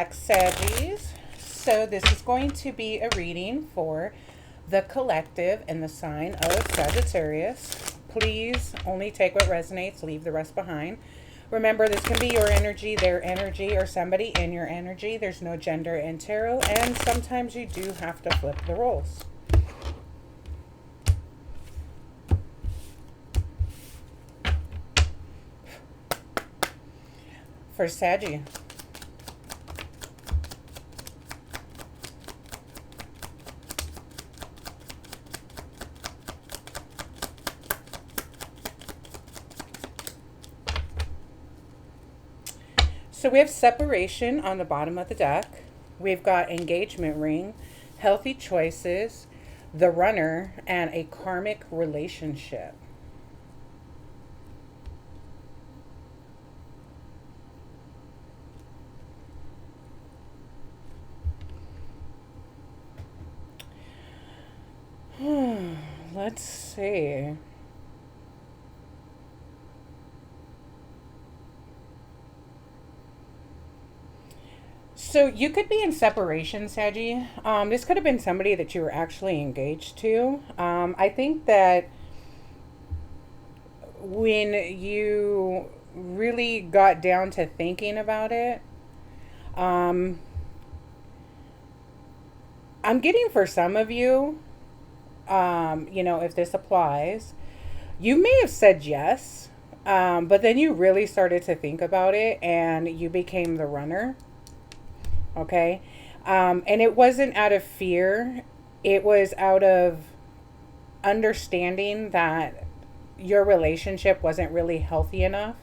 back, Saggies. So this is going to be a reading for the collective and the sign of Sagittarius. Please only take what resonates, leave the rest behind. Remember, this can be your energy, their energy, or somebody in your energy. There's no gender in tarot, and sometimes you do have to flip the roles. For Saggy. So we have separation on the bottom of the deck. We've got engagement ring, healthy choices, the runner, and a karmic relationship. Let's see. So you could be in separation, Saggy. This could have been somebody that you were actually engaged to. I think that when you really got down to thinking about it, I'm getting for some of you, if this applies, you may have said yes, but then you really started to think about it and you became the runner. Okay. And it wasn't out of fear. It was out of understanding that your relationship wasn't really healthy enough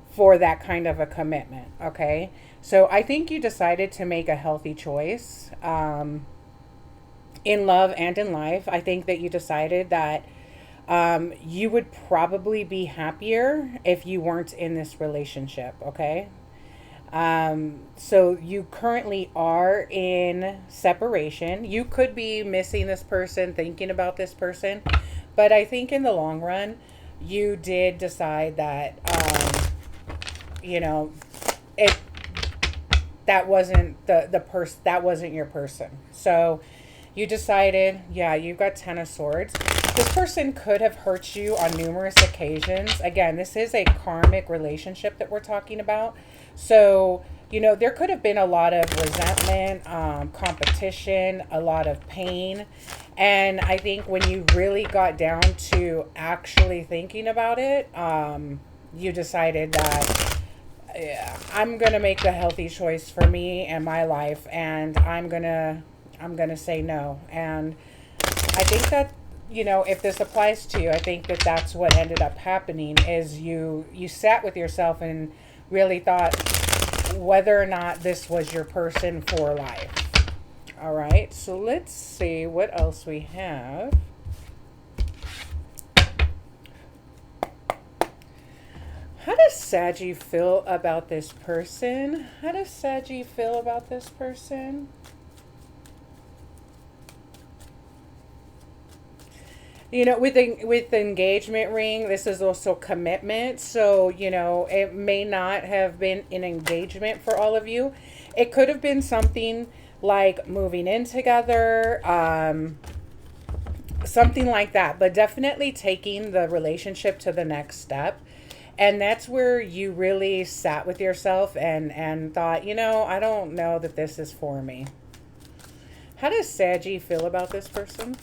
for that kind of a commitment. Okay. So I think you decided to make a healthy choice, in love and in life. I think that you decided that, you would probably be happier if you weren't in this relationship. Okay. So you currently are in separation. You could be missing this person, thinking about this person, but I think in the long run, you did decide that, it, that wasn't the person, that wasn't your person. So you decided, yeah, you've got 10 of Swords. This person could have hurt you on numerous occasions. Again, this is a karmic relationship that we're talking about. So, there could have been a lot of resentment, competition, a lot of pain. And I think when you really got down to actually thinking about it, you decided that, yeah, I'm going to make the healthy choice for me and my life. And I'm going to say no. And I think that, if this applies to you, I think that that's what ended up happening is you sat with yourself and really thought whether or not this was your person for life. All right, so let's see what else we have. How does Saggy feel about this person? How does Saggy feel about this person? With the engagement ring, this is also commitment. So, it may not have been an engagement for all of you. It could have been something like moving in together, something like that. But definitely taking the relationship to the next step. And that's where you really sat with yourself and thought, I don't know that this is for me. How does Saggy feel about this person?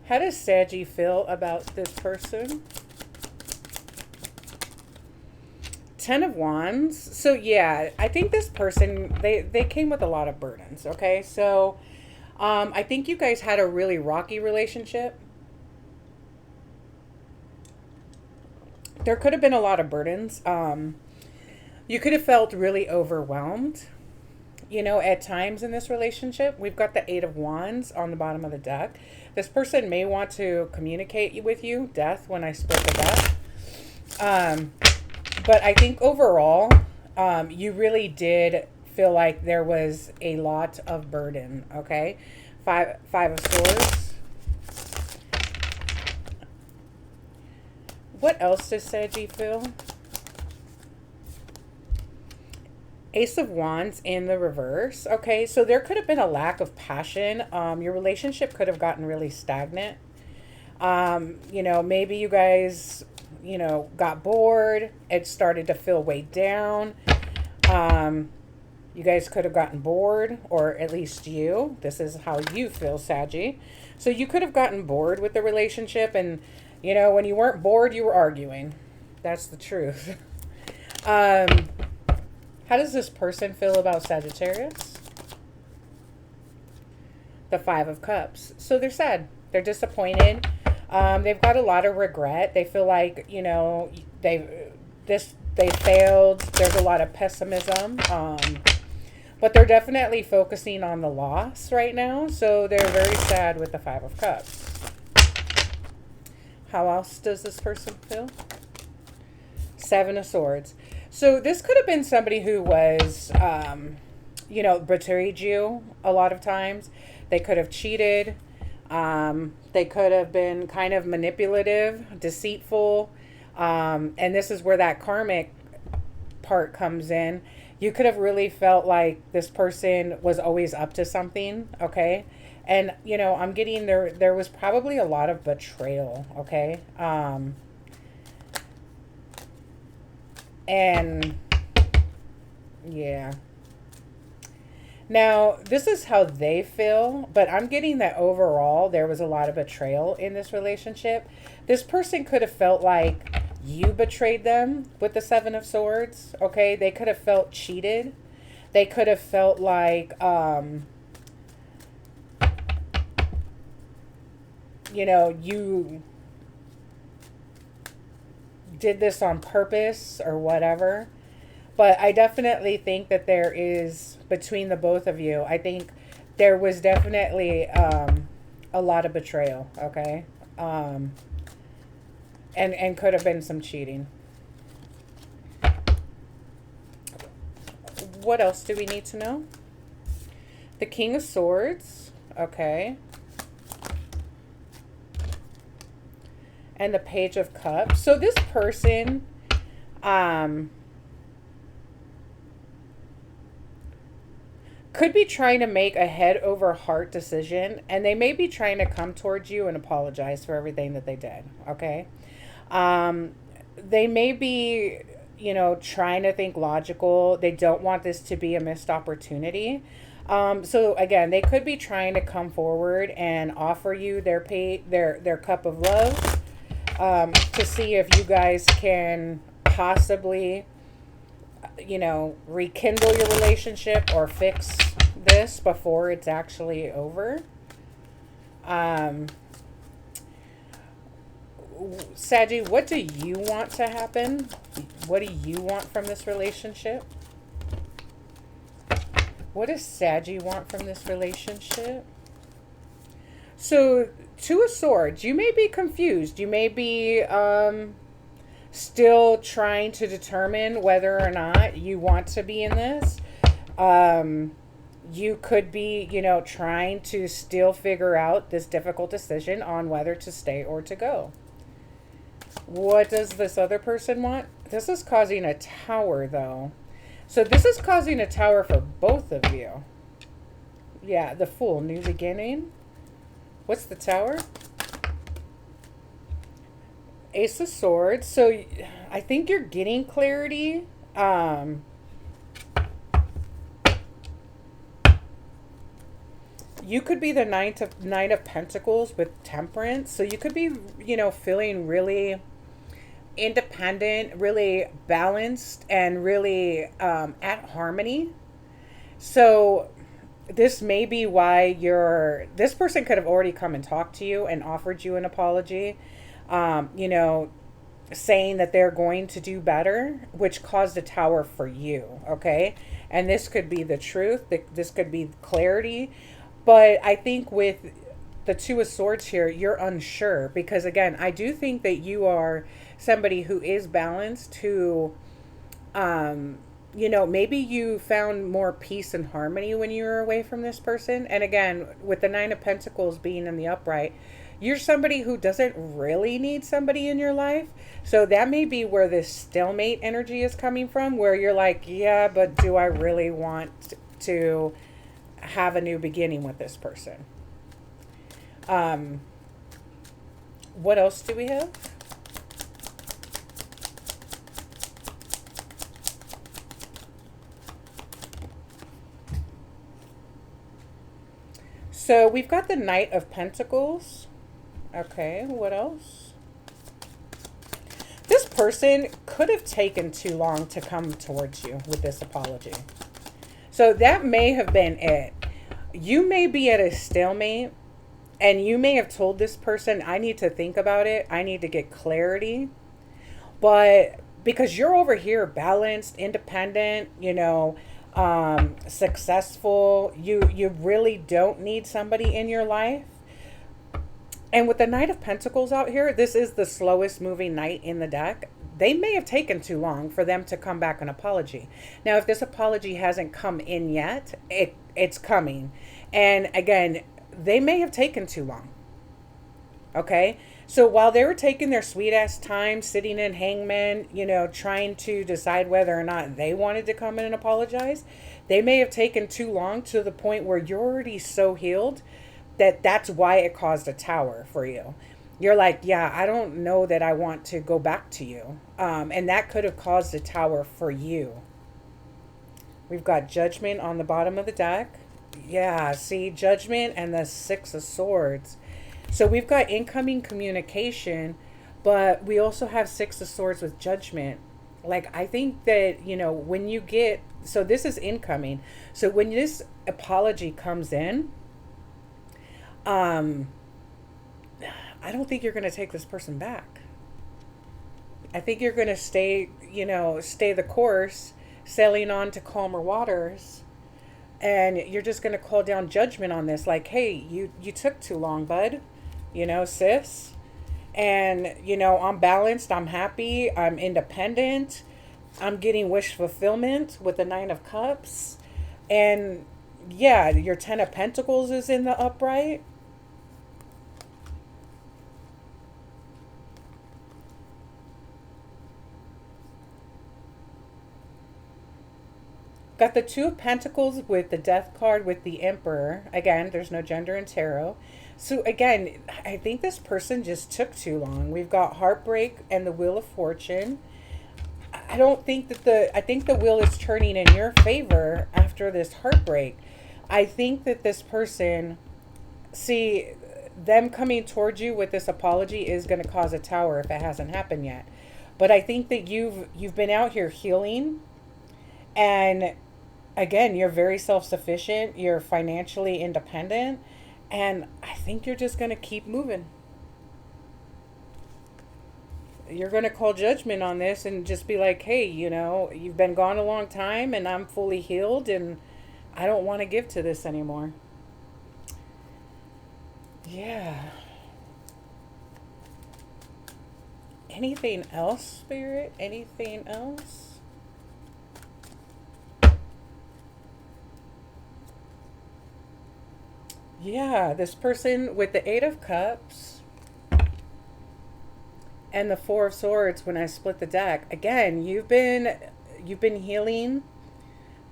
How does Saggy feel about this person? 10 of Wands. So yeah, I think this person, they came with a lot of burdens. Okay. So, I think you guys had a really rocky relationship. There could have been a lot of burdens. You could have felt really overwhelmed, at times in this relationship. We've got the 8 of Wands on the bottom of the deck. This person may want to communicate with you, death, when I split the deck. But I think overall, you really did feel like there was a lot of burden, okay? Five of Swords. What else does Saggy feel? Ace of Wands in the reverse. Okay, so there could have been a lack of passion. Your relationship could have gotten really stagnant. Maybe you guys, got bored. It started to feel weighed down. Um, you guys could have gotten bored, or at least you. This is how you feel, Saggy. So you could have gotten bored with the relationship, and when you weren't bored, you were arguing. That's the truth. um, how does this person feel about Sagittarius? The Five of Cups. So they're sad. They're disappointed. They've got a lot of regret. They feel like they failed. There's a lot of pessimism. But they're definitely focusing on the loss right now. So they're very sad with the Five of Cups. How else does this person feel? Seven of Swords. So this could have been somebody who was, betrayed you a lot of times. They could have cheated. They could have been kind of manipulative, deceitful. And this is where that karmic part comes in. You could have really felt like this person was always up to something, okay? And, I'm getting there was probably a lot of betrayal, okay? And, yeah. Now, this is how they feel, but I'm getting that overall there was a lot of betrayal in this relationship. This person could have felt like you betrayed them with the Seven of Swords, okay? They could have felt cheated. They could have felt like, you did this on purpose or whatever. But I definitely think that there is, between the both of you, I think there was definitely a lot of betrayal, okay? And could have been some cheating. What else do we need to know? The King of Swords, okay. And the Page of Cups. So this person, could be trying to make a head over heart decision, and they may be trying to come towards you and apologize for everything that they did, okay? They may be, trying to think logical. They don't want this to be a missed opportunity. So again, they could be trying to come forward and offer you their cup of love, to see if you guys can possibly, rekindle your relationship or fix this before it's actually over. Saggy, what do you want to happen? What do you want from this relationship? What does Saggy want from this relationship? So, Two of Swords, you may be confused. You may be still trying to determine whether or not you want to be in this. You could be, trying to still figure out this difficult decision on whether to stay or to go. What does this other person want? This is causing a tower, though. So this is causing a tower for both of you. Yeah, the Fool, new beginning. What's the Tower? Ace of Swords. So I think you're getting clarity. You could be the Knight of Pentacles with Temperance. So you could be, feeling really independent, really balanced, and really at harmony. So this may be why this person could have already come and talked to you and offered you an apology, saying that they're going to do better, which caused a tower for you, okay? And this could be the truth. This could be clarity. But I think with the Two of Swords here, you're unsure because, again, I do think that you are somebody who is balanced, who, maybe you found more peace and harmony when you were away from this person. And again, with the Nine of Pentacles being in the upright, You're somebody who doesn't really need somebody in your life. So that may be where this stalemate energy is coming from, where you're like, yeah, but do I really want to have a new beginning with this person? What else do we have? So we've got the Knight of Pentacles. Okay, what else? This person could have taken too long to come towards you with this apology. So that may have been it. You may be at a stalemate and you may have told this person, I need to think about it. I need to get clarity. But because you're over here balanced, independent, successful, you really don't need somebody in your life. And with the Knight of Pentacles out here, this is the slowest moving knight in the deck. They may have taken too long for them to come back an apology. Now, if this apology hasn't come in yet, it's coming. And again, they may have taken too long. Okay? So while they were taking their sweet ass time sitting in hangman, trying to decide whether or not they wanted to come in and apologize, they may have taken too long to the point where you're already so healed that's why it caused a tower for you. You're like, yeah, I don't know that I want to go back to you. And that could have caused a tower for you. We've got Judgment on the bottom of the deck. Yeah, see, Judgment and the Six of Swords. So we've got incoming communication, but we also have Six of Swords with Judgment. Like, I think that, when you get, so this is incoming. So when this apology comes in, I don't think you're going to take this person back. I think you're going to stay the course, sailing on to calmer waters. And you're just going to call down judgment on this. Like, hey, you took too long, bud. Sis. And, I'm balanced. I'm happy. I'm independent. I'm getting wish fulfillment with the Nine of Cups. And, yeah, your Ten of Pentacles is in the upright. Got the Two of Pentacles with the Death card with the Emperor. Again, there's no gender in tarot. So again, I think this person just took too long. We've got Heartbreak and the Wheel of Fortune. I think the wheel is turning in your favor after this heartbreak. I think that this person, see, them coming towards you with this apology is going to cause a tower if it hasn't happened yet. But I think that you've been out here healing, and again, you're very self-sufficient, you're financially independent, and I think you're just going to keep moving. You're going to call judgment on this and just be like, hey, you've been gone a long time and I'm fully healed and I don't want to give to this anymore. Yeah. Anything else, Spirit? Anything else? Yeah, this person with the Eight of Cups and the Four of Swords, when I split the deck, again, you've been healing.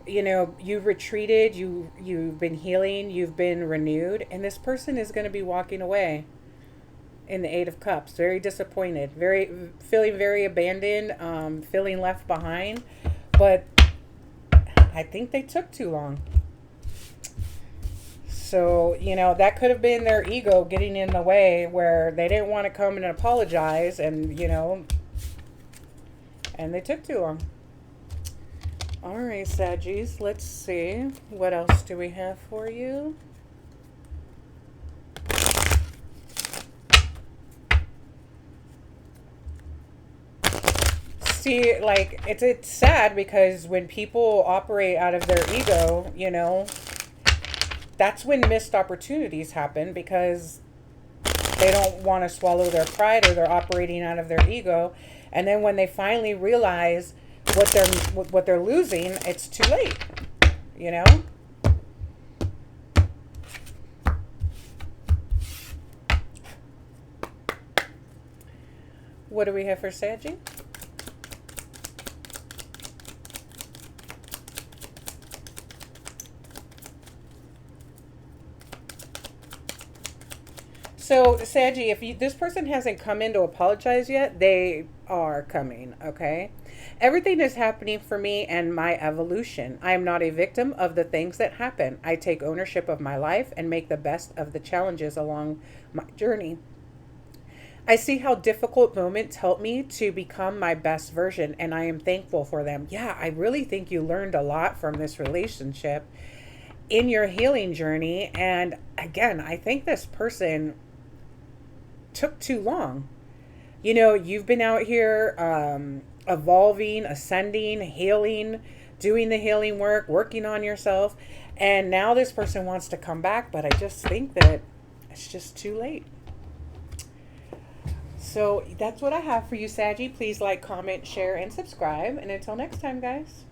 You've retreated, you've been healing, you've been renewed, and this person is going to be walking away in the Eight of Cups, very disappointed, feeling very abandoned, feeling left behind, but I think they took too long. So, that could have been their ego getting in the way where they didn't want to come and apologize and, and they took too long. All right, Saggies, let's see. What else do we have for you? See, like, it's sad because when people operate out of their ego, that's when missed opportunities happen because they don't want to swallow their pride or they're operating out of their ego. And then when they finally realize what they're losing, it's too late, What do we have for Saggy? So, Saggy, if this person hasn't come in to apologize yet, they are coming, okay? Everything is happening for me and my evolution. I am not a victim of the things that happen. I take ownership of my life and make the best of the challenges along my journey. I see how difficult moments help me to become my best version, and I am thankful for them. Yeah, I really think you learned a lot from this relationship in your healing journey. And again, I think this person took too long. You know, you've been out here evolving, ascending, healing, doing the healing work, working on yourself. And now this person wants to come back, but I just think that it's just too late. So that's what I have for you, Saggy. Please like, comment, share, and subscribe. And until next time, guys.